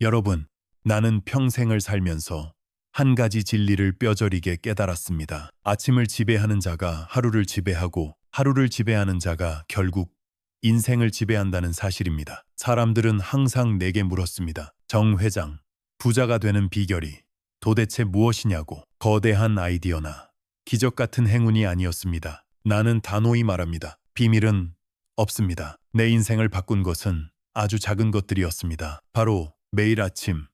여러분, 나는 평생을 살면서 한 가지 진리를 뼈저리게 깨달았습니다. 아침을 지배하는 자가 하루를 지배하고 하루를 지배하는 자가 결국 인생을 지배한다는 사실입니다. 사람들은 항상 내게 물었습니다. 정 회장, 부자가 되는 비결이 도대체 무엇이냐고. 거대한 아이디어나 기적 같은 행운이 아니었습니다. 나는 단호히 말합니다. 비밀은 없습니다. 내 인생을 바꾼 것은 아주 작은 것들이었습니다. 바로 매일 아침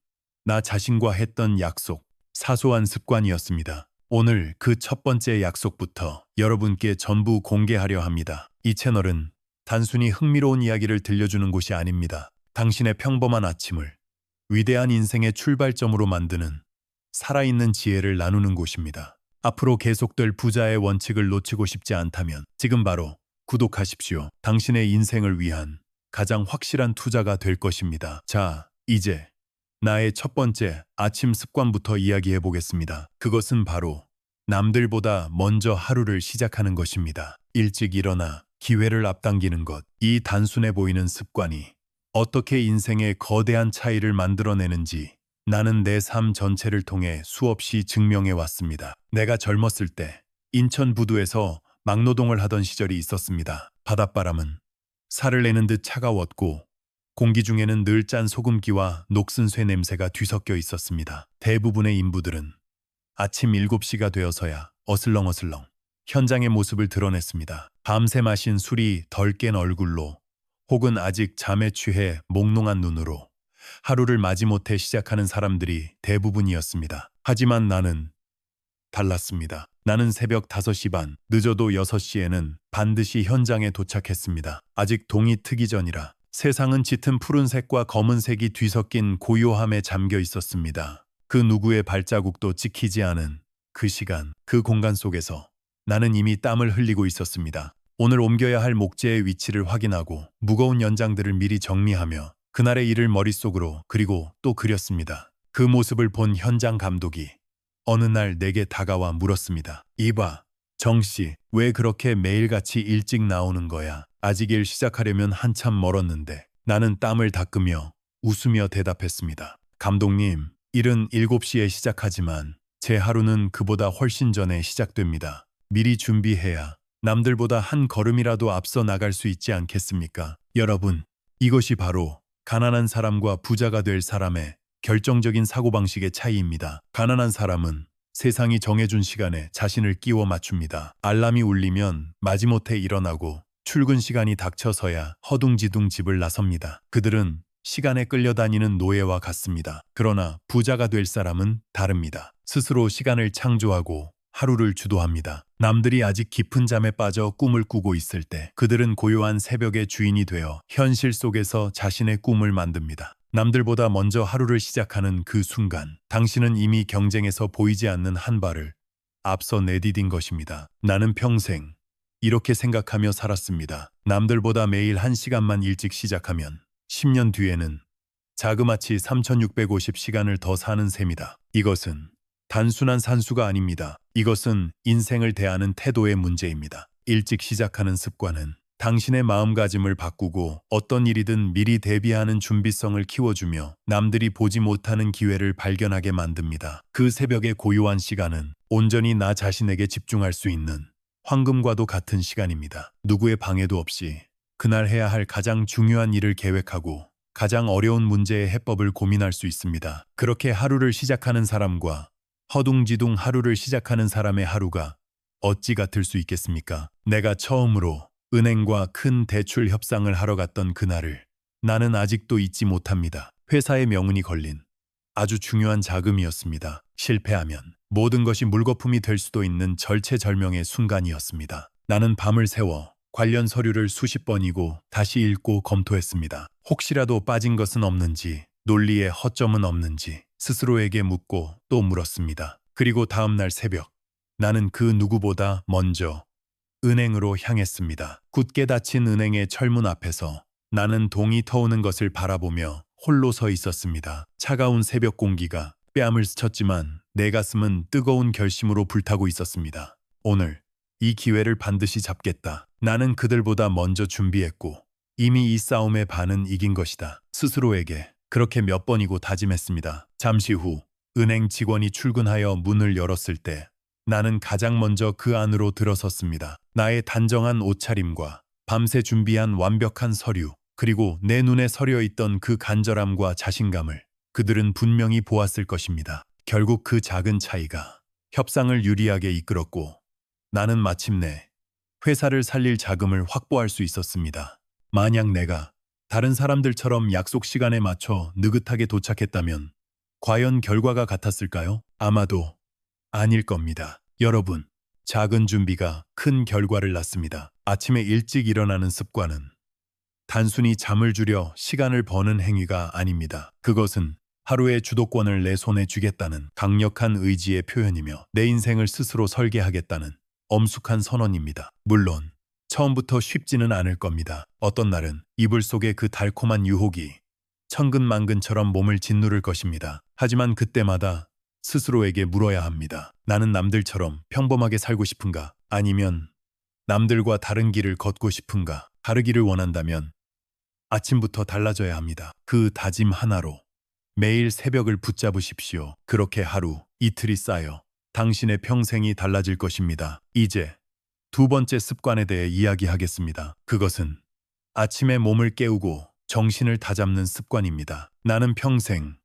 나 자신과 했던 약속, 사소한 습관이었습니다. 오늘 그 첫 번째 약속부터 여러분께 전부 공개하려 합니다. 이 채널은 단순히 흥미로운 이야기를 들려주는 곳이 아닙니다. 당신의 평범한 아침을 위대한 인생의 출발점으로 만드는 살아있는 지혜를 나누는 곳입니다. 앞으로 계속될 부자의 원칙을 놓치고 싶지 않다면 지금 바로 구독하십시오. 당신의 인생을 위한 가장 확실한 투자가 될 것입니다. 자, 이제 나의 첫 번째 아침 습관부터 이야기해 보겠습니다. 그것은 바로 남들보다 먼저 하루를 시작하는 것입니다. 일찍 일어나 기회를 앞당기는 것. 이 단순해 보이는 습관이 어떻게 인생의 거대한 차이를 만들어내는지 나는 내 삶 전체를 통해 수없이 증명해 왔습니다. 내가 젊었을 때 인천 부두에서 막노동을 하던 시절이 있었습니다. 바닷바람은 살을 내는 듯 차가웠고 공기 중에는 늘 짠 소금기와 녹슨 쇠 냄새가 뒤섞여 있었습니다. 대부분의 인부들은 아침 7시가 되어서야 어슬렁어슬렁 현장의 모습을 드러냈습니다. 밤새 마신 술이 덜 깬 얼굴로 혹은 아직 잠에 취해 몽롱한 눈으로 하루를 마지못해 시작하는 사람들이 대부분이었습니다. 하지만 나는 달랐습니다. 나는 새벽 5시 반, 늦어도 6시에는 반드시 현장에 도착했습니다. 아직 동이 트기 전이라 세상은 짙은 푸른색과 검은색이 뒤섞인 고요함에 잠겨 있었습니다. 그 누구의 발자국도 찍히지 않은 그 시간, 그 공간 속에서 나는 이미 땀을 흘리고 있었습니다. 오늘 옮겨야 할 목재의 위치를 확인하고 무거운 연장들을 미리 정리하며 그날의 일을 머릿속으로 그리고 또 그렸습니다. 그 모습을 본 현장 감독이 어느 날 내게 다가와 물었습니다. 이봐, 정씨, 왜 그렇게 매일같이 일찍 나오는 거야? 아직 일 시작하려면 한참 멀었는데. 나는 땀을 닦으며 웃으며 대답했습니다. 감독님, 일은 7시에 시작하지만 제 하루는 그보다 훨씬 전에 시작됩니다. 미리 준비해야 남들보다 한 걸음이라도 앞서 나갈 수 있지 않겠습니까? 여러분, 이것이 바로 가난한 사람과 부자가 될 사람의 결정적인 사고방식의 차이입니다. 가난한 사람은 세상이 정해준 시간에 자신을 끼워 맞춥니다. 알람이 울리면 마지못해 일어나고 출근 시간이 닥쳐서야 허둥지둥 집을 나섭니다. 그들은 시간에 끌려다니는 노예와 같습니다. 그러나 부자가 될 사람은 다릅니다. 스스로 시간을 창조하고 하루를 주도합니다. 남들이 아직 깊은 잠에 빠져 꿈을 꾸고 있을 때 그들은 고요한 새벽의 주인이 되어 현실 속에서 자신의 꿈을 만듭니다. 남들보다 먼저 하루를 시작하는 그 순간 당신은 이미 경쟁에서 보이지 않는 한 발을 앞서 내디딘 것입니다. 나는 평생 이렇게 생각하며 살았습니다. 남들보다 매일 1시간만 일찍 시작하면 10년 뒤에는 자그마치 3650시간을 더 사는 셈이다. 이것은 단순한 산수가 아닙니다. 이것은 인생을 대하는 태도의 문제입니다. 일찍 시작하는 습관은 당신의 마음가짐을 바꾸고 어떤 일이든 미리 대비하는 준비성을 키워주며 남들이 보지 못하는 기회를 발견하게 만듭니다. 그 새벽의 고요한 시간은 온전히 나 자신에게 집중할 수 있는 황금과도 같은 시간입니다. 누구의 방해도 없이 그날 해야 할 가장 중요한 일을 계획하고 가장 어려운 문제의 해법을 고민할 수 있습니다. 그렇게 하루를 시작하는 사람과 허둥지둥 하루를 시작하는 사람의 하루가 어찌 같을 수 있겠습니까? 내가 처음으로 은행과 큰 대출 협상을 하러 갔던 그날을 나는 아직도 잊지 못합니다. 회사의 명운이 걸린 아주 중요한 자금이었습니다. 실패하면 모든 것이 물거품이 될 수도 있는 절체절명의 순간이었습니다. 나는 밤을 새워 관련 서류를 수십 번이고 다시 읽고 검토했습니다. 혹시라도 빠진 것은 없는지, 논리에 허점은 없는지 스스로에게 묻고 또 물었습니다. 그리고 다음 날 새벽, 나는 그 누구보다 먼저 은행으로 향했습니다. 굳게 닫힌 은행의 철문 앞에서 나는 동이 터오는 것을 바라보며 홀로 서 있었습니다. 차가운 새벽 공기가 뺨을 스쳤지만 내 가슴은 뜨거운 결심으로 불타고 있었습니다. 오늘 이 기회를 반드시 잡겠다. 나는 그들보다 먼저 준비했고 이미 이 싸움의 반은 이긴 것이다. 스스로에게 그렇게 몇 번이고 다짐했습니다. 잠시 후 은행 직원이 출근하여 문을 열었을 때 나는 가장 먼저 그 안으로 들어섰습니다. 나의 단정한 옷차림과 밤새 준비한 완벽한 서류, 그리고 내 눈에 서려 있던 그 간절함과 자신감을 그들은 분명히 보았을 것입니다. 결국 그 작은 차이가 협상을 유리하게 이끌었고 나는 마침내 회사를 살릴 자금을 확보할 수 있었습니다. 만약 내가 다른 사람들처럼 약속 시간에 맞춰 느긋하게 도착했다면 과연 결과가 같았을까요? 아마도 아닐 겁니다. 여러분, 작은 준비가 큰 결과를 낳습니다. 아침에 일찍 일어나는 습관은 단순히 잠을 줄여 시간을 버는 행위가 아닙니다. 그것은 하루의 주도권을 내 손에 쥐겠다는 강력한 의지의 표현이며 내 인생을 스스로 설계하겠다는 엄숙한 선언입니다. 물론 처음부터 쉽지는 않을 겁니다. 어떤 날은 이불 속의 그 달콤한 유혹이 천근만근처럼 몸을 짓누를 것입니다. 하지만 그때마다 스스로에게 물어야 합니다. 나는 남들처럼 평범하게 살고 싶은가? 아니면 남들과 다른 길을 걷고 싶은가? 다르기를 원한다면 아침부터 달라져야 합니다. 그 다짐 하나로 매일 새벽을 붙잡으십시오. 그렇게 하루, 이틀이 쌓여 당신의 평생이 달라질 것입니다. 이제 두 번째 습관에 대해 이야기하겠습니다. 그것은 아침에 몸을 깨우고 정신을 다잡는 습관입니다. 나는 평생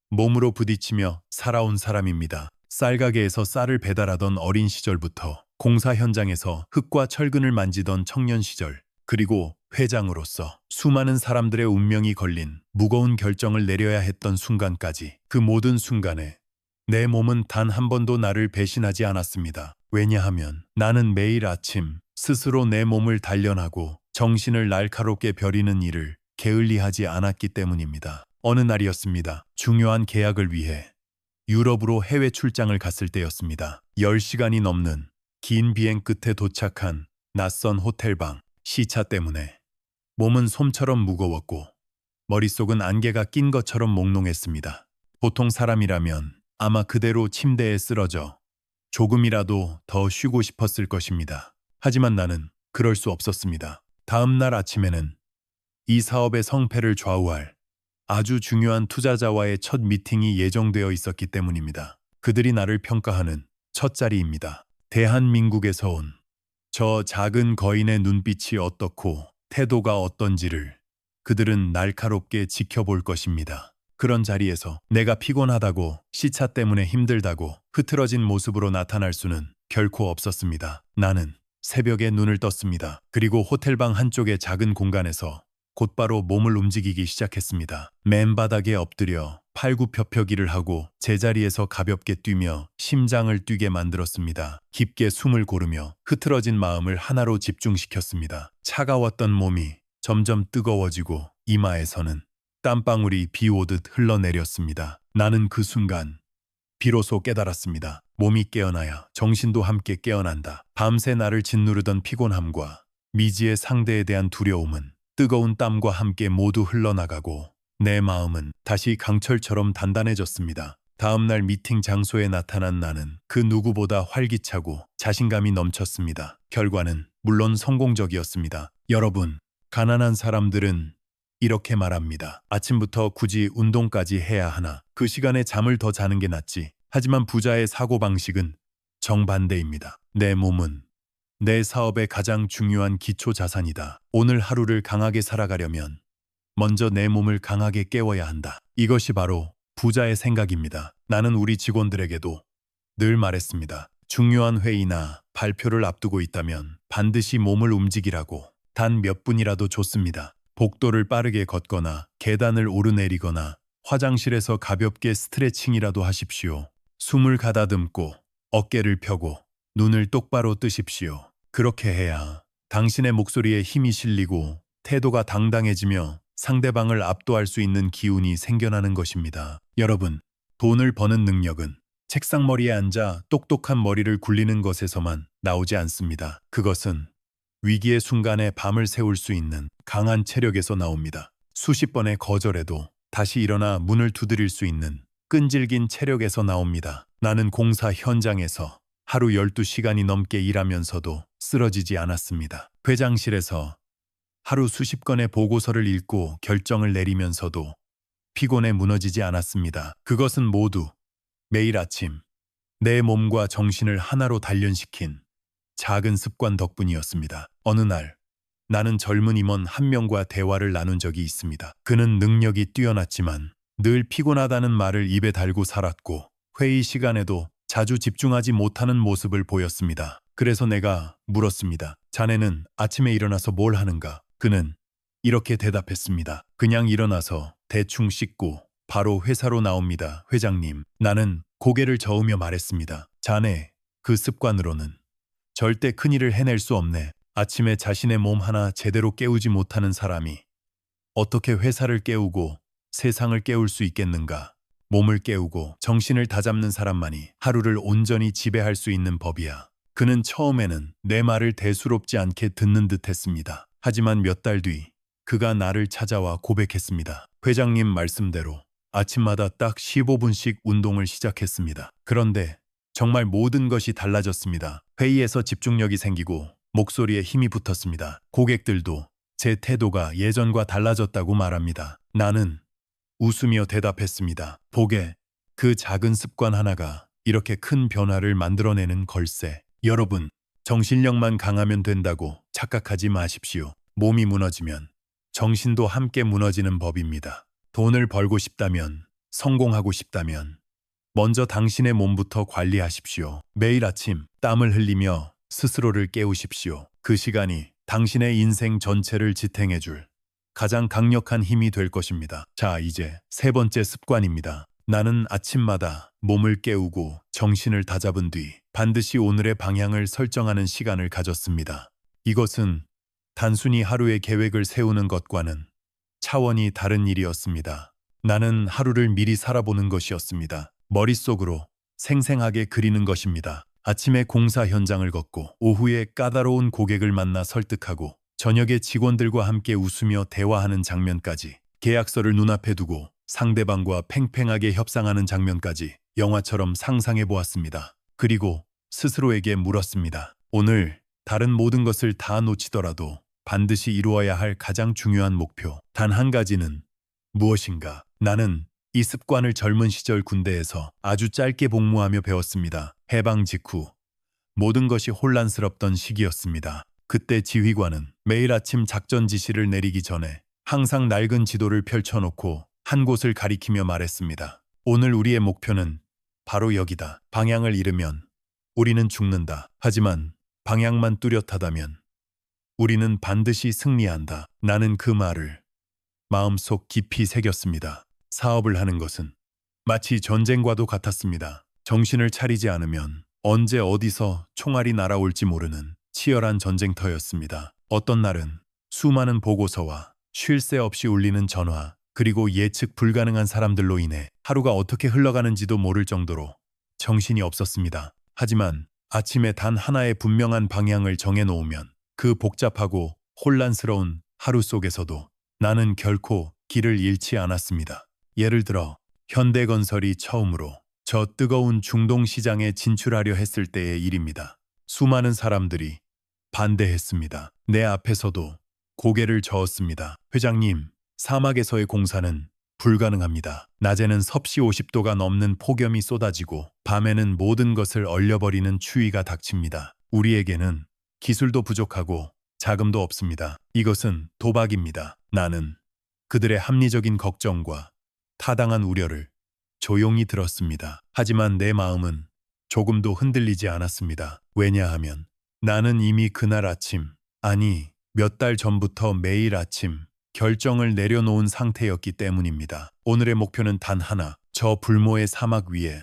몸으로 부딪히며 살아온 사람입니다. 쌀가게에서 쌀을 배달하던 어린 시절부터 공사 현장에서 흙과 철근을 만지던 청년 시절, 그리고 회장으로서 수많은 사람들의 운명이 걸린 무거운 결정을 내려야 했던 순간까지, 그 모든 순간에 내 몸은 단 한 번도 나를 배신하지 않았습니다. 왜냐하면 나는 매일 아침 스스로 내 몸을 단련하고 정신을 날카롭게 벼리는 일을 게을리하지 않았기 때문입니다. 어느 날이었습니다. 중요한 계약을 위해 유럽으로 해외 출장을 갔을 때였습니다. 10시간이 넘는 긴 비행 끝에 도착한 낯선 호텔방. 시차 때문에 몸은 솜처럼 무거웠고 머릿속은 안개가 낀 것처럼 몽롱했습니다. 보통 사람이라면 아마 그대로 침대에 쓰러져 조금이라도 더 쉬고 싶었을 것입니다. 하지만 나는 그럴 수 없었습니다. 다음 날 아침에는 이 사업의 성패를 좌우할 아주 중요한 투자자와의 첫 미팅이 예정되어 있었기 때문입니다. 그들이 나를 평가하는 첫 자리입니다. 대한민국에서 온 저 작은 거인의 눈빛이 어떻고 태도가 어떤지를 그들은 날카롭게 지켜볼 것입니다. 그런 자리에서 내가 피곤하다고, 시차 때문에 힘들다고 흐트러진 모습으로 나타날 수는 결코 없었습니다. 나는 새벽에 눈을 떴습니다. 그리고 호텔방 한쪽의 작은 공간에서 곧바로 몸을 움직이기 시작했습니다. 맨바닥에 엎드려 팔굽혀펴기를 하고 제자리에서 가볍게 뛰며 심장을 뛰게 만들었습니다. 깊게 숨을 고르며 흐트러진 마음을 하나로 집중시켰습니다. 차가웠던 몸이 점점 뜨거워지고 이마에서는 땀방울이 비 오듯 흘러내렸습니다. 나는 그 순간 비로소 깨달았습니다. 몸이 깨어나야 정신도 함께 깨어난다. 밤새 나를 짓누르던 피곤함과 미지의 상대에 대한 두려움은 뜨거운 땀과 함께 모두 흘러나가고 내 마음은 다시 강철처럼 단단해졌습니다. 다음 날 미팅 장소에 나타난 나는 그 누구보다 활기차고 자신감이 넘쳤습니다. 결과는 물론 성공적이었습니다. 여러분, 가난한 사람들은 이렇게 말합니다. 아침부터 굳이 운동까지 해야 하나? 그 시간에 잠을 더 자는 게 낫지. 하지만 부자의 사고방식은 정반대입니다. 내 몸은 내 사업의 가장 중요한 기초 자산이다. 오늘 하루를 강하게 살아가려면 먼저 내 몸을 강하게 깨워야 한다. 이것이 바로 부자의 생각입니다. 나는 우리 직원들에게도 늘 말했습니다. 중요한 회의나 발표를 앞두고 있다면 반드시 몸을 움직이라고. 단 몇 분이라도 좋습니다. 복도를 빠르게 걷거나 계단을 오르내리거나 화장실에서 가볍게 스트레칭이라도 하십시오. 숨을 가다듬고 어깨를 펴고 눈을 똑바로 뜨십시오. 그렇게 해야 당신의 목소리에 힘이 실리고 태도가 당당해지며 상대방을 압도할 수 있는 기운이 생겨나는 것입니다. 여러분, 돈을 버는 능력은 책상머리에 앉아 똑똑한 머리를 굴리는 것에서만 나오지 않습니다. 그것은 위기의 순간에 밤을 새울 수 있는 강한 체력에서 나옵니다. 수십 번의 거절에도 다시 일어나 문을 두드릴 수 있는 끈질긴 체력에서 나옵니다. 나는 공사 현장에서 하루 12시간이 넘게 일하면서도 쓰러지지 않았습니다. 회장실에서 하루 수십 건의 보고서를 읽고 결정을 내리면서도 피곤에 무너지지 않았습니다. 그것은 모두 매일 아침 내 몸과 정신을 하나로 단련시킨 작은 습관 덕분이었습니다. 어느 날 나는 젊은 임원 한 명과 대화를 나눈 적이 있습니다. 그는 능력이 뛰어났지만 늘 피곤하다는 말을 입에 달고 살았고 회의 시간에도 자주 집중하지 못하는 모습을 보였습니다. 그래서 내가 물었습니다. 자네는 아침에 일어나서 뭘 하는가? 그는 이렇게 대답했습니다. 그냥 일어나서 대충 씻고 바로 회사로 나옵니다. 회장님, 나는 고개를 저으며 말했습니다. 자네, 그 습관으로는 절대 큰일을 해낼 수 없네. 아침에 자신의 몸 하나 제대로 깨우지 못하는 사람이 어떻게 회사를 깨우고 세상을 깨울 수 있겠는가? 몸을 깨우고 정신을 다잡는 사람만이 하루를 온전히 지배할 수 있는 법이야. 그는 처음에는 내 말을 대수롭지 않게 듣는 듯 했습니다. 하지만 몇 달 뒤 그가 나를 찾아와 고백했습니다. 회장님 말씀대로 아침마다 딱 15분씩 운동을 시작했습니다. 그런데 정말 모든 것이 달라졌습니다. 회의에서 집중력이 생기고 목소리에 힘이 붙었습니다. 고객들도 제 태도가 예전과 달라졌다고 말합니다. 나는 웃으며 대답했습니다. 보게, 그 작은 습관 하나가 이렇게 큰 변화를 만들어내는 걸세. 여러분, 정신력만 강하면 된다고 착각하지 마십시오. 몸이 무너지면 정신도 함께 무너지는 법입니다. 돈을 벌고 싶다면, 성공하고 싶다면 먼저 당신의 몸부터 관리하십시오. 매일 아침 땀을 흘리며 스스로를 깨우십시오. 그 시간이 당신의 인생 전체를 지탱해줄 가장 강력한 힘이 될 것입니다. 자, 이제 세 번째 습관입니다. 나는 아침마다 몸을 깨우고 정신을 다잡은 뒤 반드시 오늘의 방향을 설정하는 시간을 가졌습니다. 이것은 단순히 하루의 계획을 세우는 것과는 차원이 다른 일이었습니다. 나는 하루를 미리 살아보는 것이었습니다. 머릿속으로 생생하게 그리는 것입니다. 아침에 공사 현장을 걷고 오후에 까다로운 고객을 만나 설득하고 저녁에 직원들과 함께 웃으며 대화하는 장면까지, 계약서를 눈앞에 두고 상대방과 팽팽하게 협상하는 장면까지 영화처럼 상상해 보았습니다. 그리고 스스로에게 물었습니다. 오늘 다른 모든 것을 다 놓치더라도 반드시 이루어야 할 가장 중요한 목표, 단 한 가지는 무엇인가? 나는 이 습관을 젊은 시절 군대에서 아주 짧게 복무하며 배웠습니다. 해방 직후 모든 것이 혼란스럽던 시기였습니다. 그때 지휘관은 매일 아침 작전 지시를 내리기 전에 항상 낡은 지도를 펼쳐놓고 한 곳을 가리키며 말했습니다. 오늘 우리의 목표는 바로 여기다. 방향을 잃으면 우리는 죽는다. 하지만 방향만 뚜렷하다면 우리는 반드시 승리한다. 나는 그 말을 마음속 깊이 새겼습니다. 사업을 하는 것은 마치 전쟁과도 같았습니다. 정신을 차리지 않으면 언제 어디서 총알이 날아올지 모르는 치열한 전쟁터였습니다. 어떤 날은 수많은 보고서와 쉴 새 없이 울리는 전화, 그리고 예측 불가능한 사람들로 인해 하루가 어떻게 흘러가는지도 모를 정도로 정신이 없었습니다. 하지만 아침에 단 하나의 분명한 방향을 정해놓으면 그 복잡하고 혼란스러운 하루 속에서도 나는 결코 길을 잃지 않았습니다. 예를 들어 현대건설이 처음으로 저 뜨거운 중동 시장에 진출하려 했을 때의 일입니다. 수많은 사람들이 반대했습니다. 내 앞에서도 고개를 저었습니다. 회장님, 사막에서의 공사는 불가능합니다. 낮에는 섭씨 50도가 넘는 폭염이 쏟아지고 밤에는 모든 것을 얼려버리는 추위가 닥칩니다. 우리에게는 기술도 부족하고 자금도 없습니다. 이것은 도박입니다. 나는 그들의 합리적인 걱정과 타당한 우려를 조용히 들었습니다. 하지만 내 마음은 조금도 흔들리지 않았습니다. 왜냐하면 나는 이미 그날 아침, 아니 몇 달 전부터 매일 아침 결정을 내려놓은 상태였기 때문입니다. 오늘의 목표는 단 하나, 저 불모의 사막 위에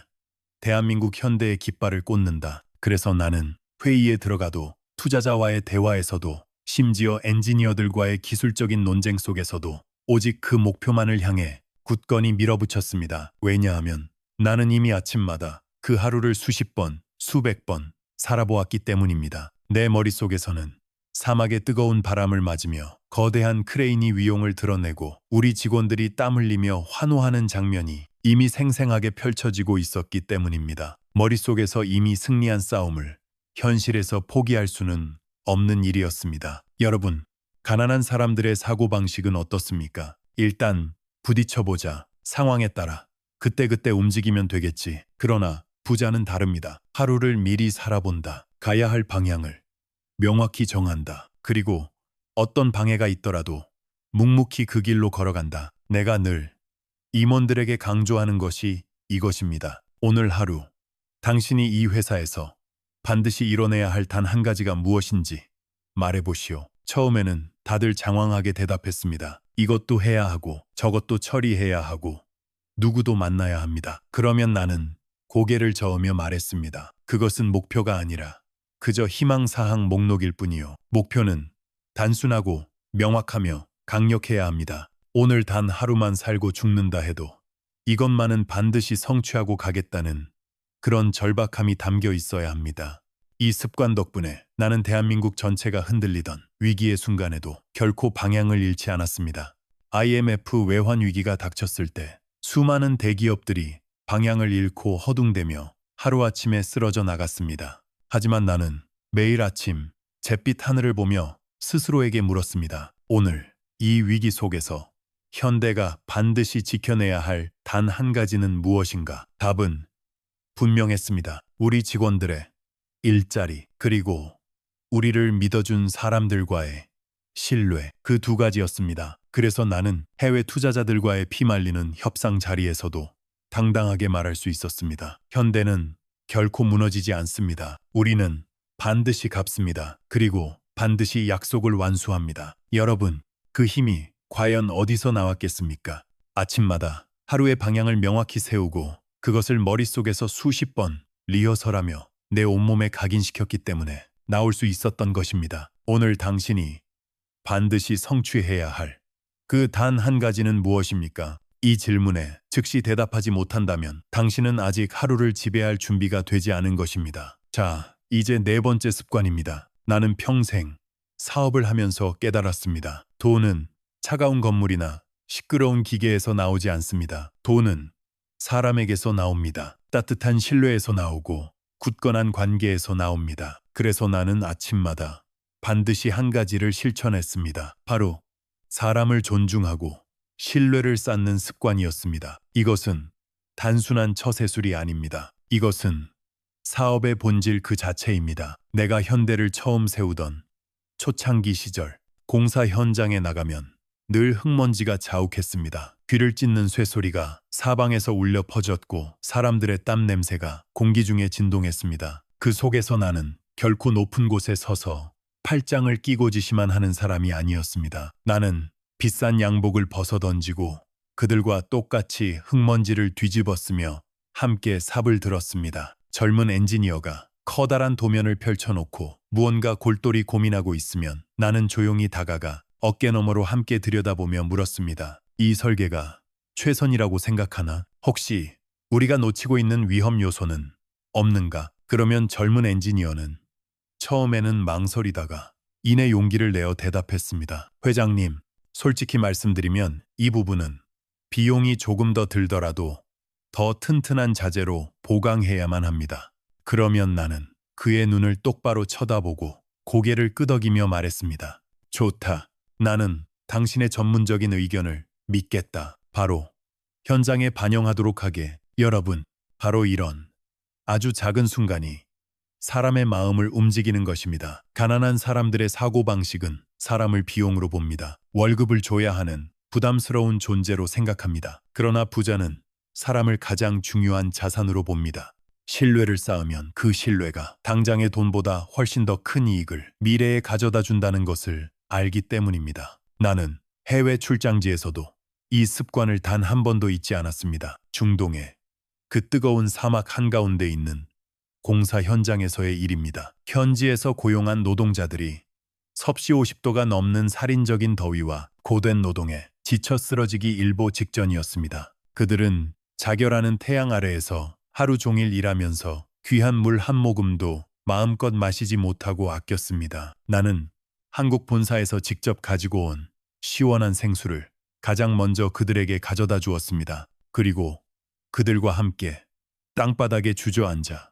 대한민국 현대의 깃발을 꽂는다. 그래서 나는 회의에 들어가도, 투자자와의 대화에서도, 심지어 엔지니어들과의 기술적인 논쟁 속에서도 오직 그 목표만을 향해 굳건히 밀어붙였습니다. 왜냐하면 나는 이미 아침마다 그 하루를 수십 번, 수백 번 살아보았기 때문입니다. 내 머릿속에서는 사막의 뜨거운 바람을 맞으며 거대한 크레인이 위용을 드러내고 우리 직원들이 땀 흘리며 환호하는 장면이 이미 생생하게 펼쳐지고 있었기 때문입니다. 머릿속에서 이미 승리한 싸움을 현실에서 포기할 수는 없는 일이었습니다. 여러분, 가난한 사람들의 사고방식은 어떻습니까? 일단 부딪혀보자. 상황에 따라 그때그때 움직이면 되겠지. 그러나 부자는 다릅니다. 하루를 미리 살아본다. 가야 할 방향을 명확히 정한다. 그리고 어떤 방해가 있더라도 묵묵히 그 길로 걸어간다. 내가 늘 임원들에게 강조하는 것이 이것입니다. 오늘 하루 당신이 이 회사에서 반드시 이뤄내야 할 단 한 가지가 무엇인지 말해보시오. 처음에는 다들 장황하게 대답했습니다. 이것도 해야 하고 저것도 처리해야 하고 누구도 만나야 합니다. 그러면 나는 고개를 저으며 말했습니다. 그것은 목표가 아니라 그저 희망사항 목록일 뿐이요. 목표는 단순하고 명확하며 강력해야 합니다. 오늘 단 하루만 살고 죽는다 해도 이것만은 반드시 성취하고 가겠다는 그런 절박함이 담겨 있어야 합니다. 이 습관 덕분에 나는 대한민국 전체가 흔들리던 위기의 순간에도 결코 방향을 잃지 않았습니다. IMF 외환 위기가 닥쳤을 때 수많은 대기업들이 방향을 잃고 허둥대며 하루아침에 쓰러져 나갔습니다. 하지만 나는 매일 아침 잿빛 하늘을 보며 스스로에게 물었습니다. 오늘 이 위기 속에서 현대가 반드시 지켜내야 할 단 한 가지는 무엇인가? 답은 분명했습니다. 우리 직원들의 일자리, 그리고 우리를 믿어준 사람들과의 신뢰, 그 두 가지였습니다. 그래서 나는 해외 투자자들과의 피말리는 협상 자리에서도 당당하게 말할 수 있었습니다. 현대는 결코 무너지지 않습니다. 우리는 반드시 갚습니다. 그리고 반드시 약속을 완수합니다. 여러분, 그 힘이 과연 어디서 나왔겠습니까? 아침마다 하루의 방향을 명확히 세우고 그것을 머릿속에서 수십 번 리허설하며 내 온몸에 각인시켰기 때문에 나올 수 있었던 것입니다. 오늘 당신이 반드시 성취해야 할 그 단 한 가지는 무엇입니까? 이 질문에 즉시 대답하지 못한다면 당신은 아직 하루를 지배할 준비가 되지 않은 것입니다. 자, 이제 네 번째 습관입니다. 나는 평생 사업을 하면서 깨달았습니다. 돈은 차가운 건물이나 시끄러운 기계에서 나오지 않습니다. 돈은 사람에게서 나옵니다. 따뜻한 신뢰에서 나오고 굳건한 관계에서 나옵니다. 그래서 나는 아침마다 반드시 한 가지를 실천했습니다. 바로 사람을 존중하고 신뢰를 쌓는 습관이었습니다. 이것은 단순한 처세술이 아닙니다. 이것은 사업의 본질 그 자체입니다. 내가 현대를 처음 세우던 초창기 시절, 공사 현장에 나가면 늘 흙먼지가 자욱했습니다. 귀를 찢는 쇠소리가 사방에서 울려 퍼졌고 사람들의 땀 냄새가 공기 중에 진동했습니다. 그 속에서 나는 결코 높은 곳에 서서 팔짱을 끼고 지시만 하는 사람이 아니었습니다. 나는 비싼 양복을 벗어던지고 그들과 똑같이 흙먼지를 뒤집었으며 함께 삽을 들었습니다. 젊은 엔지니어가 커다란 도면을 펼쳐놓고 무언가 골똘히 고민하고 있으면 나는 조용히 다가가 어깨너머로 함께 들여다보며 물었습니다. 이 설계가 최선이라고 생각하나? 혹시 우리가 놓치고 있는 위험 요소는 없는가? 그러면 젊은 엔지니어는 처음에는 망설이다가 이내 용기를 내어 대답했습니다. 회장님, 솔직히 말씀드리면 이 부분은 비용이 조금 더 들더라도 더 튼튼한 자재로 보강해야만 합니다. 그러면 나는 그의 눈을 똑바로 쳐다보고 고개를 끄덕이며 말했습니다. 좋다. 나는 당신의 전문적인 의견을 믿겠다. 바로 현장에 반영하도록 하게. 여러분, 바로 이런 아주 작은 순간이 사람의 마음을 움직이는 것입니다. 가난한 사람들의 사고방식은 사람을 비용으로 봅니다. 월급을 줘야 하는 부담스러운 존재로 생각합니다. 그러나 부자는 사람을 가장 중요한 자산으로 봅니다. 신뢰를 쌓으면 그 신뢰가 당장의 돈보다 훨씬 더 큰 이익을 미래에 가져다 준다는 것을 알기 때문입니다. 나는 해외 출장지에서도 이 습관을 단 한 번도 잊지 않았습니다. 중동의 그 뜨거운 사막 한가운데 있는 공사 현장에서의 일입니다. 현지에서 고용한 노동자들이 섭씨 50도가 넘는 살인적인 더위와 고된 노동에 지쳐 쓰러지기 일보 직전이었습니다. 그들은 자결하는 태양 아래에서 하루 종일 일하면서 귀한 물 한 모금도 마음껏 마시지 못하고 아꼈습니다. 나는 한국 본사에서 직접 가지고 온 시원한 생수를 가장 먼저 그들에게 가져다 주었습니다. 그리고 그들과 함께 땅바닥에 주저앉아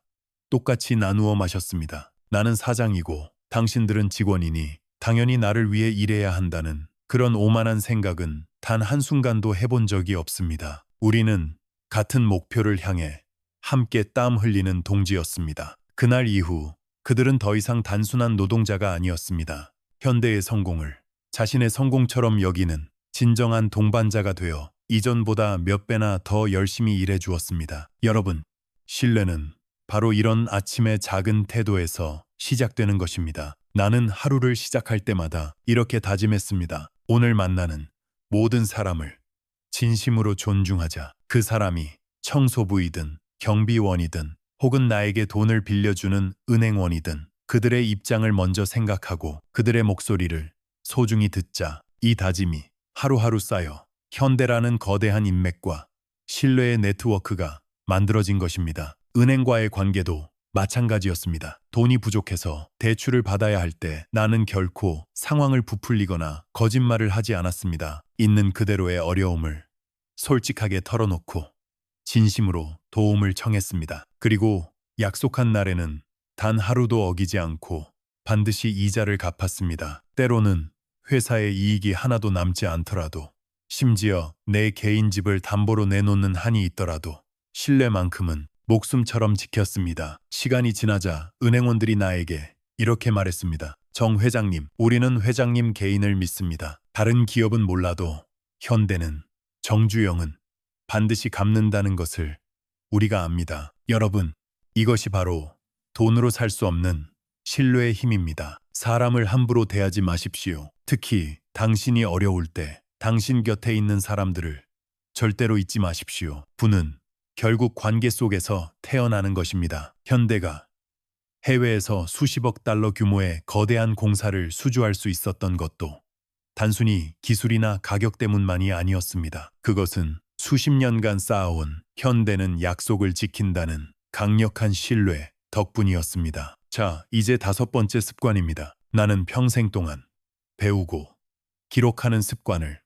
똑같이 나누어 마셨습니다. 나는 사장이고 당신들은 직원이니 당연히 나를 위해 일해야 한다는 그런 오만한 생각은 단 한순간도 해본 적이 없습니다. 우리는 같은 목표를 향해 함께 땀 흘리는 동지였습니다. 그날 이후 그들은 더 이상 단순한 노동자가 아니었습니다. 현대의 성공을 자신의 성공처럼 여기는 진정한 동반자가 되어 이전보다 몇 배나 더 열심히 일해 주었습니다. 여러분, 신뢰는 바로 이런 아침의 작은 태도에서 시작되는 것입니다. 나는 하루를 시작할 때마다 이렇게 다짐했습니다. 오늘 만나는 모든 사람을 진심으로 존중하자. 그 사람이 청소부이든 경비원이든 혹은 나에게 돈을 빌려주는 은행원이든 그들의 입장을 먼저 생각하고 그들의 목소리를 소중히 듣자. 이 다짐이 하루하루 쌓여 현대라는 거대한 인맥과 신뢰의 네트워크가 만들어진 것입니다. 은행과의 관계도 마찬가지였습니다. 돈이 부족해서 대출을 받아야 할 때 나는 결코 상황을 부풀리거나 거짓말을 하지 않았습니다. 있는 그대로의 어려움을 솔직하게 털어놓고 진심으로 도움을 청했습니다. 그리고 약속한 날에는 단 하루도 어기지 않고 반드시 이자를 갚았습니다. 때로는 회사의 이익이 하나도 남지 않더라도, 심지어 내 개인 집을 담보로 내놓는 한이 있더라도 신뢰만큼은 목숨처럼 지켰습니다. 시간이 지나자 은행원들이 나에게 이렇게 말했습니다. 정 회장님, 우리는 회장님 개인을 믿습니다. 다른 기업은 몰라도 현대는, 정주영은 반드시 갚는다는 것을 우리가 압니다. 여러분, 이것이 바로 돈으로 살 수 없는 신뢰의 힘입니다. 사람을 함부로 대하지 마십시오. 특히 당신이 어려울 때 당신 곁에 있는 사람들을 절대로 잊지 마십시오. 부는 결국 관계 속에서 태어나는 것입니다. 현대가 해외에서 수십억 달러 규모의 거대한 공사를 수주할 수 있었던 것도 단순히 기술이나 가격 때문만이 아니었습니다. 그것은 수십 년간 쌓아온 현대는 약속을 지킨다는 강력한 신뢰 덕분이었습니다. 자, 이제 5번째 습관입니다. 나는 평생 동안 배우고 기록하는 습관을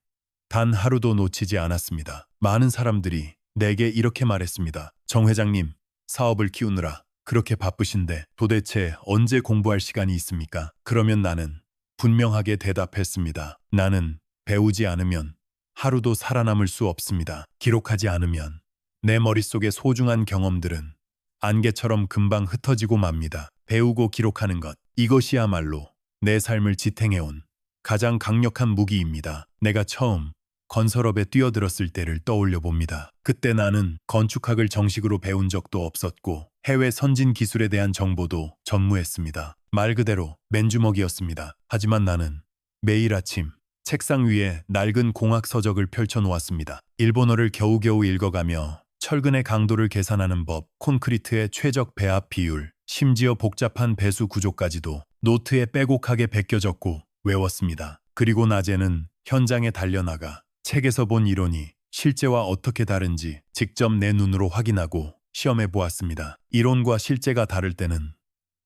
단 하루도 놓치지 않았습니다. 많은 사람들이 내게 이렇게 말했습니다. 정 회장님, 사업을 키우느라 그렇게 바쁘신데 도대체 언제 공부할 시간이 있습니까? 그러면 나는 분명하게 대답했습니다. 나는 배우지 않으면 하루도 살아남을 수 없습니다. 기록하지 않으면 내 머릿속의 소중한 경험들은 안개처럼 금방 흩어지고 맙니다. 배우고 기록하는 것, 이것이야말로 내 삶을 지탱해온 가장 강력한 무기입니다. 내가 처음 건설업에 뛰어들었을 때를 떠올려 봅니다. 그때 나는 건축학을 정식으로 배운 적도 없었고 해외 선진 기술에 대한 정보도 전무했습니다. 말 그대로 맨주먹이었습니다. 하지만 나는 매일 아침 책상 위에 낡은 공학 서적을 펼쳐 놓았습니다. 일본어를 겨우겨우 읽어가며 철근의 강도를 계산하는 법, 콘크리트의 최적 배합 비율, 심지어 복잡한 배수 구조까지도 노트에 빼곡하게 베껴졌고 외웠습니다. 그리고 낮에는 현장에 달려나가 책에서 본 이론이 실제와 어떻게 다른지 직접 내 눈으로 확인하고 시험해 보았습니다. 이론과 실제가 다를 때는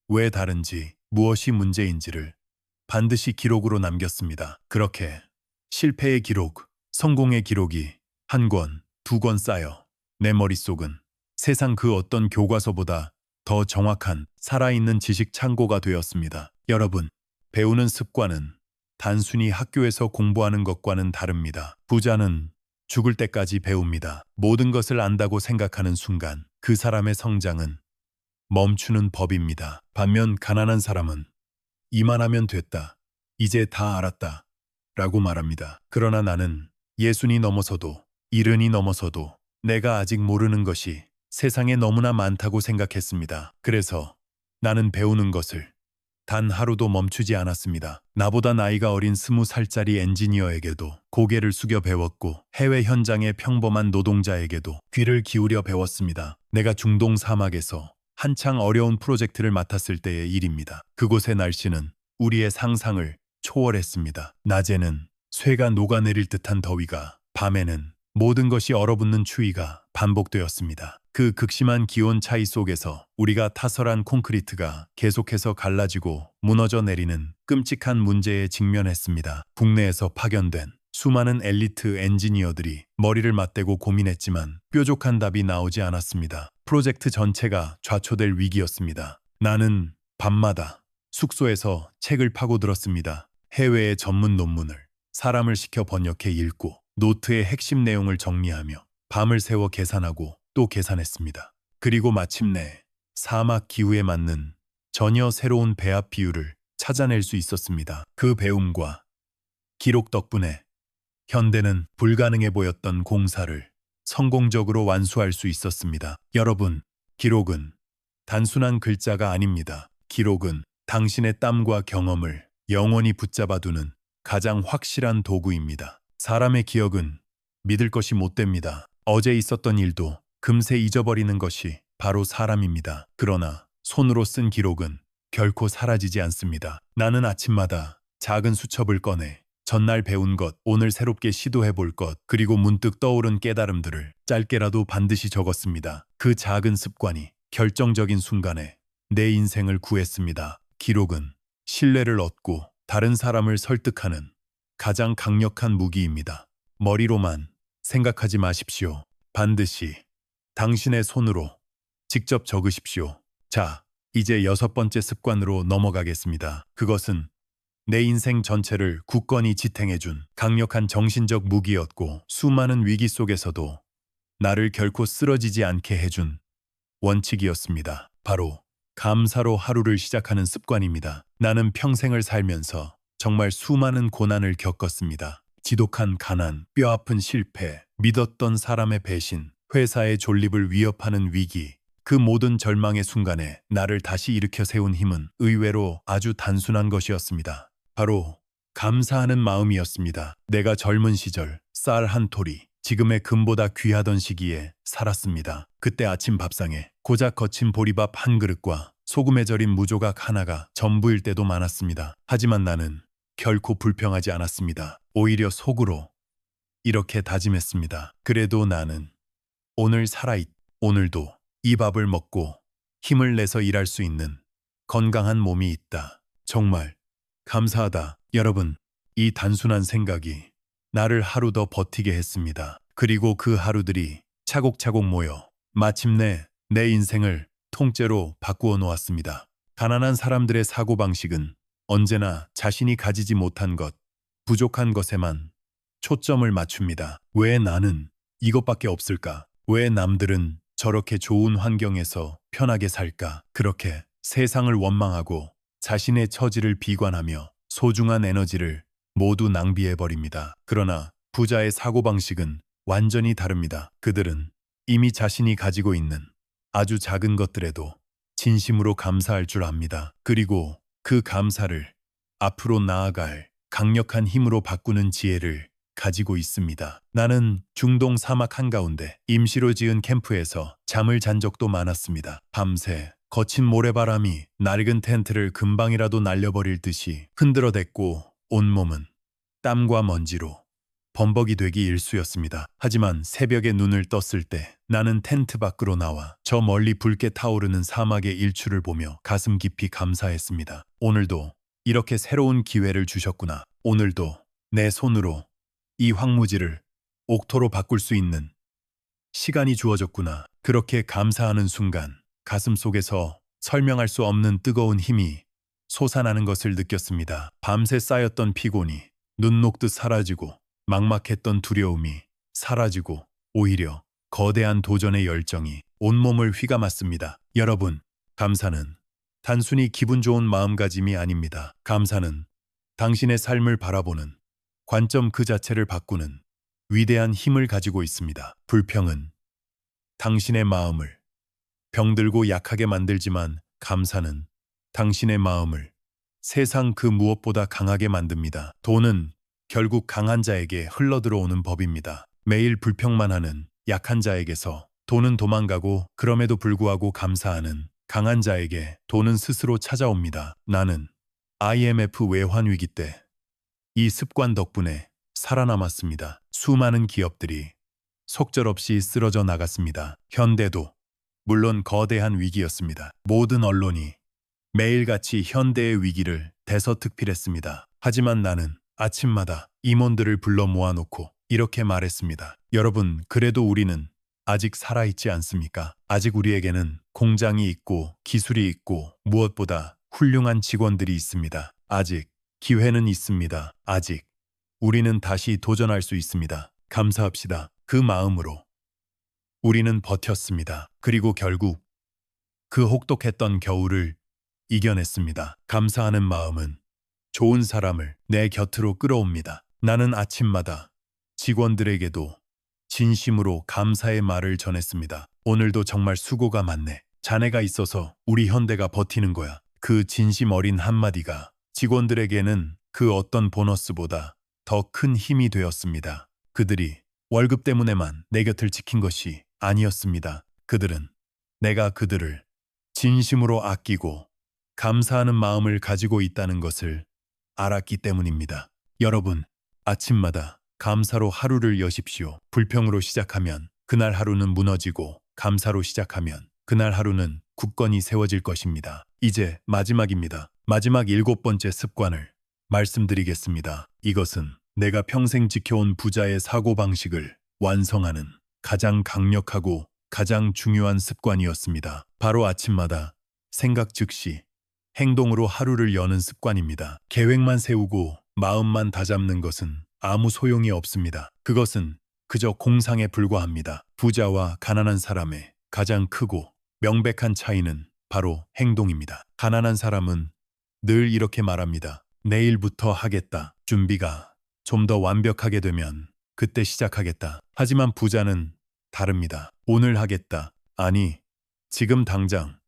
왜 다른지, 무엇이 문제인지를 반드시 기록으로 남겼습니다. 그렇게 실패의 기록, 성공의 기록이 한 권, 두 권 쌓여 내 머릿속은 세상 그 어떤 교과서보다 더 정확한 살아있는 지식 창고가 되었습니다. 여러분, 배우는 습관은 단순히 학교에서 공부하는 것과는 다릅니다. 부자는 죽을 때까지 배웁니다. 모든 것을 안다고 생각하는 순간 그 사람의 성장은 멈추는 법입니다. 반면 가난한 사람은 이만하면 됐다, 이제 다 알았다 라고 말합니다. 그러나 나는 예순이 넘어서도 70이 넘어서도 내가 아직 모르는 것이 세상에 너무나 많다고 생각했습니다. 그래서 나는 배우는 것을 단 하루도 멈추지 않았습니다. 나보다 나이가 어린 20살짜리 엔지니어에게도 고개를 숙여 배웠고 해외 현장의 평범한 노동자에게도 귀를 기울여 배웠습니다. 내가 중동 사막에서 한창 어려운 프로젝트를 맡았을 때의 일입니다. 그곳의 날씨는 우리의 상상을 초월했습니다. 낮에는 쇠가 녹아내릴 듯한 더위가, 밤에는 모든 것이 얼어붙는 추위가 반복되었습니다. 그 극심한 기온 차이 속에서 우리가 타설한 콘크리트가 계속해서 갈라지고 무너져 내리는 끔찍한 문제에 직면했습니다. 국내에서 파견된 수많은 엘리트 엔지니어들이 머리를 맞대고 고민했지만 뾰족한 답이 나오지 않았습니다. 프로젝트 전체가 좌초될 위기였습니다. 나는 밤마다 숙소에서 책을 파고들었습니다. 해외의 전문 논문을 사람을 시켜 번역해 읽고 노트의 핵심 내용을 정리하며 밤을 새워 계산하고 또 계산했습니다. 그리고 마침내 사막 기후에 맞는 전혀 새로운 배합 비율을 찾아낼 수 있었습니다. 그 배움과 기록 덕분에 현대는 불가능해 보였던 공사를 성공적으로 완수할 수 있었습니다. 여러분, 기록은 단순한 글자가 아닙니다. 기록은 당신의 땀과 경험을 영원히 붙잡아두는 가장 확실한 도구입니다. 사람의 기억은 믿을 것이 못 됩니다. 어제 있었던 일도 금세 잊어버리는 것이 바로 사람입니다. 그러나 손으로 쓴 기록은 결코 사라지지 않습니다. 나는 아침마다 작은 수첩을 꺼내 전날 배운 것, 오늘 새롭게 시도해 볼 것, 그리고 문득 떠오른 깨달음들을 짧게라도 반드시 적었습니다. 그 작은 습관이 결정적인 순간에 내 인생을 구했습니다. 기록은 신뢰를 얻고 다른 사람을 설득하는 가장 강력한 무기입니다. 머리로만 생각하지 마십시오. 반드시 당신의 손으로 직접 적으십시오. 자, 이제 6번째 습관으로 넘어가겠습니다. 그것은 내 인생 전체를 굳건히 지탱해준 강력한 정신적 무기였고 수많은 위기 속에서도 나를 결코 쓰러지지 않게 해준 원칙이었습니다. 바로 감사로 하루를 시작하는 습관입니다. 나는 평생을 살면서 정말 수많은 고난을 겪었습니다. 지독한 가난, 뼈아픈 실패, 믿었던 사람의 배신, 회사의 존립을 위협하는 위기, 그 모든 절망의 순간에 나를 다시 일으켜 세운 힘은 의외로 아주 단순한 것이었습니다. 바로 감사하는 마음이었습니다. 내가 젊은 시절 쌀 한 토리, 지금의 금보다 귀하던 시기에 살았습니다. 그때 아침 밥상에 고작 거친 보리밥 한 그릇과 소금에 절인 무조각 하나가 전부일 때도 많았습니다. 하지만 나는 결코 불평하지 않았습니다. 오히려 속으로 이렇게 다짐했습니다. 그래도 나는 오늘 오늘도 이 밥을 먹고 힘을 내서 일할 수 있는 건강한 몸이 있다. 정말 감사하다. 여러분, 이 단순한 생각이 나를 하루 더 버티게 했습니다. 그리고 그 하루들이 차곡차곡 모여 마침내 내 인생을 통째로 바꾸어 놓았습니다. 가난한 사람들의 사고방식은 언제나 자신이 가지지 못한 것, 부족한 것에만 초점을 맞춥니다. 왜 나는 이것밖에 없을까? 왜 남들은 저렇게 좋은 환경에서 편하게 살까? 그렇게 세상을 원망하고 자신의 처지를 비관하며 소중한 에너지를 모두 낭비해버립니다. 그러나 부자의 사고방식은 완전히 다릅니다. 그들은 이미 자신이 가지고 있는 아주 작은 것들에도 진심으로 감사할 줄 압니다. 그리고 그 감사를 앞으로 나아갈 강력한 힘으로 바꾸는 지혜를 가지고 있습니다. 나는 중동 사막 한가운데 임시로 지은 캠프에서 잠을 잔 적도 많았습니다. 밤새 거친 모래바람이 낡은 텐트를 금방이라도 날려버릴 듯이 흔들어댔고 온몸은 땀과 먼지로 범벅이 되기 일쑤였습니다. 하지만 새벽에 눈을 떴을 때 나는 텐트 밖으로 나와 저 멀리 붉게 타오르는 사막의 일출을 보며 가슴 깊이 감사했습니다. 오늘도 이렇게 새로운 기회를 주셨구나. 오늘도 내 손으로 이 황무지를 옥토로 바꿀 수 있는 시간이 주어졌구나. 그렇게 감사하는 순간 가슴 속에서 설명할 수 없는 뜨거운 힘이 솟아나는 것을 느꼈습니다. 밤새 쌓였던 피곤이 눈 녹듯 사라지고 막막했던 두려움이 사라지고 오히려 거대한 도전의 열정이 온몸을 휘감았습니다. 여러분, 감사는 단순히 기분 좋은 마음가짐이 아닙니다. 감사는 당신의 삶을 바라보는 관점 그 자체를 바꾸는 위대한 힘을 가지고 있습니다. 불평은 당신의 마음을 병들고 약하게 만들지만 감사는 당신의 마음을 세상 그 무엇보다 강하게 만듭니다. 돈은 결국 강한 자에게 흘러들어오는 법입니다. 매일 불평만 하는 약한 자에게서 돈은 도망가고 그럼에도 불구하고 감사하는 강한 자에게 돈은 스스로 찾아옵니다. 나는 IMF 외환 위기 때 이 습관 덕분에 살아남았습니다. 수많은 기업들이 속절없이 쓰러져 나갔습니다. 현대도 물론 거대한 위기였습니다. 모든 언론이 매일같이 현대의 위기를 대서특필했습니다. 하지만 나는 아침마다 임원들을 불러 모아놓고 이렇게 말했습니다. 여러분, 그래도 우리는 아직 살아있지 않습니까? 아직 우리에게는 공장이 있고 기술이 있고 무엇보다 훌륭한 직원들이 있습니다. 아직 기회는 있습니다. 아직 우리는 다시 도전할 수 있습니다. 감사합시다. 그 마음으로 우리는 버텼습니다. 그리고 결국 그 혹독했던 겨울을 이겨냈습니다. 감사하는 마음은 좋은 사람을 내 곁으로 끌어옵니다. 나는 아침마다 직원들에게도 진심으로 감사의 말을 전했습니다. 오늘도 정말 수고가 많네. 자네가 있어서 우리 현대가 버티는 거야. 그 진심 어린 한마디가 직원들에게는 그 어떤 보너스보다 더 큰 힘이 되었습니다. 그들이 월급 때문에만 내 곁을 지킨 것이 아니었습니다. 그들은 내가 그들을 진심으로 아끼고 감사하는 마음을 가지고 있다는 것을 알았기 때문입니다. 여러분, 아침마다 감사로 하루를 여십시오. 불평으로 시작하면 그날 하루는 무너지고 감사로 시작하면 그날 하루는 굳건히 세워질 것입니다. 이제 마지막입니다. 마지막 7번째 습관을 말씀드리겠습니다. 이것은 내가 평생 지켜온 부자의 사고방식을 완성하는 가장 강력하고 가장 중요한 습관이었습니다. 바로 아침마다 생각 즉시 행동으로 하루를 여는 습관입니다. 계획만 세우고 마음만 다잡는 것은 아무 소용이 없습니다. 그것은 그저 공상에 불과합니다. 부자와 가난한 사람의 가장 크고 명백한 차이는 바로 행동입니다. 가난한 사람은 늘 이렇게 말합니다. 내일부터 하겠다. 준비가 좀 더 완벽하게 되면 그때 시작하겠다. 하지만 부자는 다릅니다. 오늘 하겠다. 아니, 지금 당장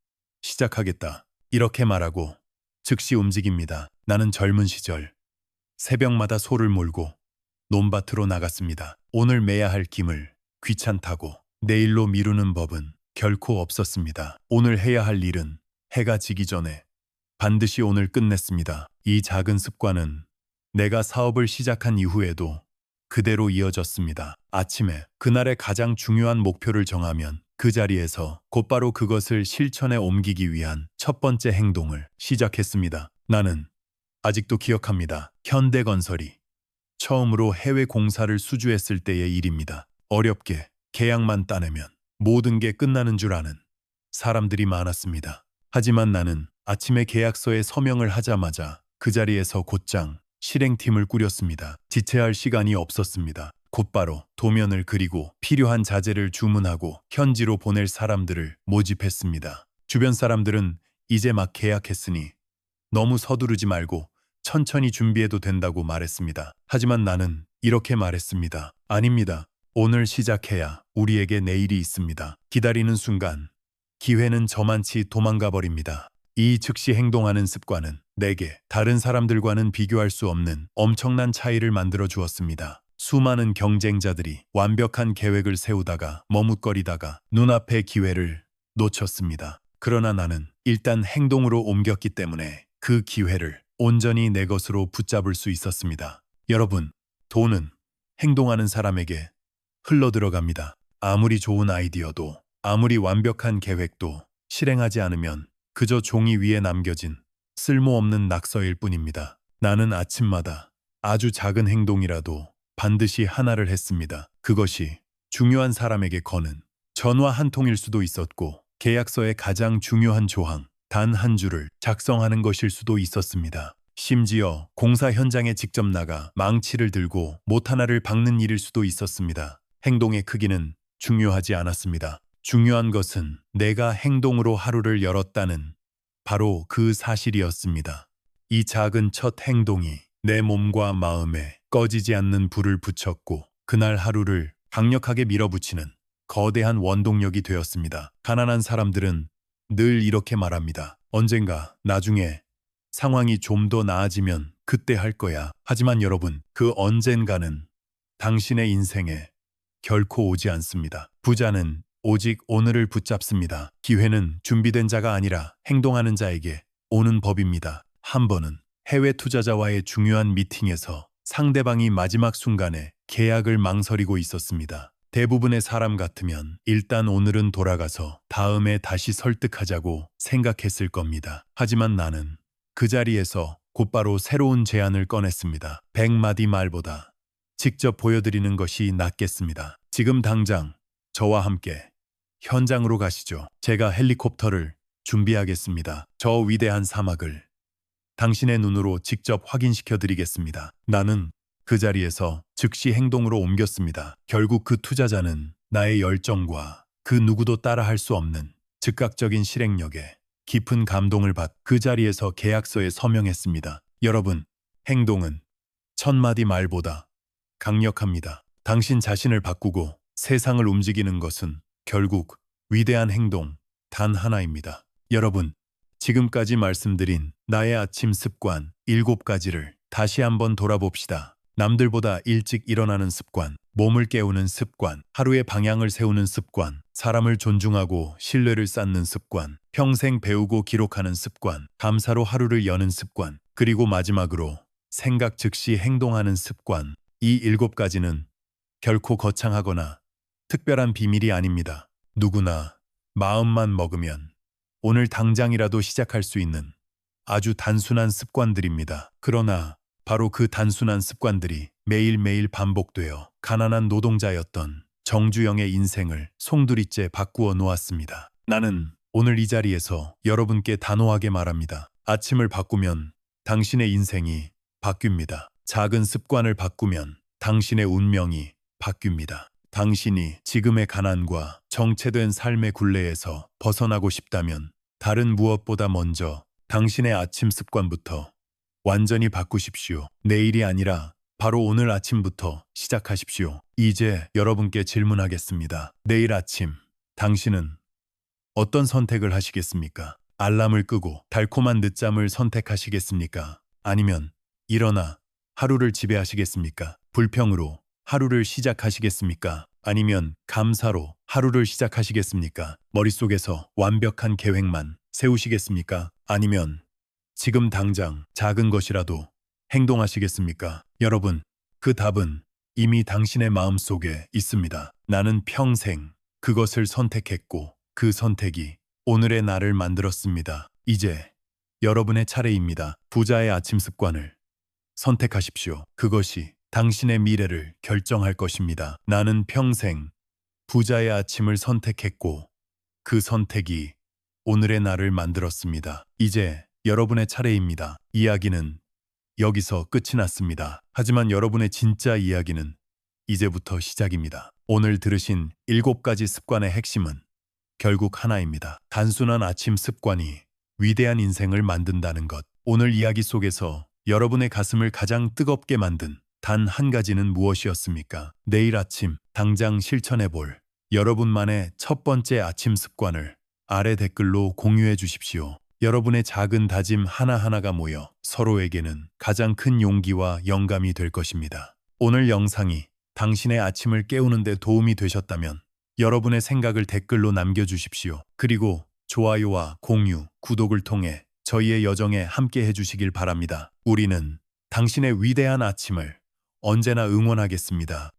시작하겠다. 이렇게 말하고 즉시 움직입니다. 나는 젊은 시절 새벽마다 소를 몰고 논밭으로 나갔습니다. 오늘 매야 할 김을 귀찮다고 내일로 미루는 법은 결코 없었습니다. 오늘 해야 할 일은 해가 지기 전에 반드시 오늘 끝냈습니다. 이 작은 습관은 내가 사업을 시작한 이후에도 그대로 이어졌습니다. 아침에 그날의 가장 중요한 목표를 정하면 그 자리에서 곧바로 그것을 실천에 옮기기 위한 첫 번째 행동을 시작했습니다. 나는 아직도 기억합니다. 현대건설이 처음으로 해외 공사를 수주했을 때의 일입니다. 어렵게 계약만 따내면 모든 게 끝나는 줄 아는 사람들이 많았습니다. 하지만 나는 아침에 계약서에 서명을 하자마자 그 자리에서 곧장 실행팀을 꾸렸습니다. 지체할 시간이 없었습니다. 곧바로 도면을 그리고 필요한 자재를 주문하고 현지로 보낼 사람들을 모집했습니다. 주변 사람들은 이제 막 계약했으니 너무 서두르지 말고 천천히 준비해도 된다고 말했습니다. 하지만 나는 이렇게 말했습니다. 아닙니다. 오늘 시작해야 우리에게 내일이 있습니다. 기다리는 순간 기회는 저만치 도망가 버립니다. 이 즉시 행동하는 습관은 내게 다른 사람들과는 비교할 수 없는 엄청난 차이를 만들어 주었습니다. 수많은 경쟁자들이 완벽한 계획을 세우다가 머뭇거리다가 눈앞의 기회를 놓쳤습니다. 그러나 나는 일단 행동으로 옮겼기 때문에 그 기회를 온전히 내 것으로 붙잡을 수 있었습니다. 여러분, 돈은 행동하는 사람에게 흘러들어갑니다. 아무리 좋은 아이디어도 아무리 완벽한 계획도 실행하지 않으면 그저 종이 위에 남겨진 쓸모없는 낙서일 뿐입니다. 나는 아침마다 아주 작은 행동이라도 반드시 하나를 했습니다. 그것이 중요한 사람에게 거는 전화 한 통일 수도 있었고 계약서의 가장 중요한 조항 단 한 줄을 작성하는 것일 수도 있었습니다. 심지어 공사 현장에 직접 나가 망치를 들고 못 하나를 박는 일일 수도 있었습니다. 행동의 크기는 중요하지 않았습니다. 중요한 것은 내가 행동으로 하루를 열었다는 바로 그 사실이었습니다. 이 작은 첫 행동이 내 몸과 마음에 꺼지지 않는 불을 붙였고 그날 하루를 강력하게 밀어붙이는 거대한 원동력이 되었습니다. 가난한 사람들은 늘 이렇게 말합니다. 언젠가 나중에 상황이 좀 더 나아지면 그때 할 거야. 하지만 여러분, 그 언젠가는 당신의 인생에 결코 오지 않습니다. 부자는 오직 오늘을 붙잡습니다. 기회는 준비된 자가 아니라 행동하는 자에게 오는 법입니다. 한 번은 해외 투자자와의 중요한 미팅에서 상대방이 마지막 순간에 계약을 망설이고 있었습니다. 대부분의 사람 같으면 일단 오늘은 돌아가서 다음에 다시 설득하자고 생각했을 겁니다. 하지만 나는 그 자리에서 곧바로 새로운 제안을 꺼냈습니다. 100마디 말보다 직접 보여드리는 것이 낫겠습니다. 지금 당장 저와 함께 현장으로 가시죠. 제가 헬리콥터를 준비하겠습니다. 저 위대한 사막을 당신의 눈으로 직접 확인시켜 드리겠습니다. 나는 그 자리에서 즉시 행동으로 옮겼습니다. 결국 그 투자자는 나의 열정과 그 누구도 따라할 수 없는 즉각적인 실행력에 깊은 감동을 받 그 자리에서 계약서에 서명했습니다. 여러분, 행동은 천마디 말보다 강력합니다. 당신 자신을 바꾸고 세상을 움직이는 것은 결국 위대한 행동 단 하나입니다. 여러분, 지금까지 말씀드린 나의 아침 습관 7가지를 다시 한번 돌아봅시다. 남들보다 일찍 일어나는 습관, 몸을 깨우는 습관, 하루의 방향을 세우는 습관, 사람을 존중하고 신뢰를 쌓는 습관, 평생 배우고 기록하는 습관, 감사로 하루를 여는 습관, 그리고 마지막으로 생각 즉시 행동하는 습관. 이 7가지는 결코 거창하거나 특별한 비밀이 아닙니다. 누구나 마음만 먹으면 오늘 당장이라도 시작할 수 있는 아주 단순한 습관들입니다. 그러나 바로 그 단순한 습관들이 매일매일 반복되어 가난한 노동자였던 정주영의 인생을 송두리째 바꾸어 놓았습니다. 나는 오늘 이 자리에서 여러분께 단호하게 말합니다. 아침을 바꾸면 당신의 인생이 바뀝니다. 작은 습관을 바꾸면 당신의 운명이 바뀝니다. 당신이 지금의 가난과 정체된 삶의 굴레에서 벗어나고 싶다면 다른 무엇보다 먼저 당신의 아침 습관부터 완전히 바꾸십시오. 내일이 아니라 바로 오늘 아침부터 시작하십시오. 이제 여러분께 질문하겠습니다. 내일 아침 당신은 어떤 선택을 하시겠습니까? 알람을 끄고 달콤한 늦잠을 선택하시겠습니까? 아니면 일어나 하루를 지배하시겠습니까? 불평으로 하루를 시작하시겠습니까? 아니면 감사로 하루를 시작하시겠습니까? 머릿속에서 완벽한 계획만 세우시겠습니까? 아니면 지금 당장 작은 것이라도 행동하시겠습니까? 여러분, 그 답은 이미 당신의 마음속에 있습니다. 나는 평생 그것을 선택했고 그 선택이 오늘의 나를 만들었습니다. 이제 여러분의 차례입니다. 부자의 아침 습관을 선택하십시오. 그것이 당신의 미래를 결정할 것입니다. 나는 평생 부자의 아침을 선택했고 그 선택이 오늘의 나를 만들었습니다. 이제 여러분의 차례입니다. 이야기는 여기서 끝이 났습니다. 하지만 여러분의 진짜 이야기는 이제부터 시작입니다. 오늘 들으신 7가지 습관의 핵심은 결국 하나입니다. 단순한 아침 습관이 위대한 인생을 만든다는 것. 오늘 이야기 속에서 여러분의 가슴을 가장 뜨겁게 만든 단 한 가지는 무엇이었습니까? 내일 아침 당장 실천해 볼 여러분만의 첫 번째 아침 습관을 아래 댓글로 공유해 주십시오. 여러분의 작은 다짐 하나하나가 모여 서로에게는 가장 큰 용기와 영감이 될 것입니다. 오늘 영상이 당신의 아침을 깨우는 데 도움이 되셨다면 여러분의 생각을 댓글로 남겨주십시오. 그리고 좋아요와 공유, 구독을 통해 저희의 여정에 함께 해주시길 바랍니다. 우리는 당신의 위대한 아침을 언제나 응원하겠습니다.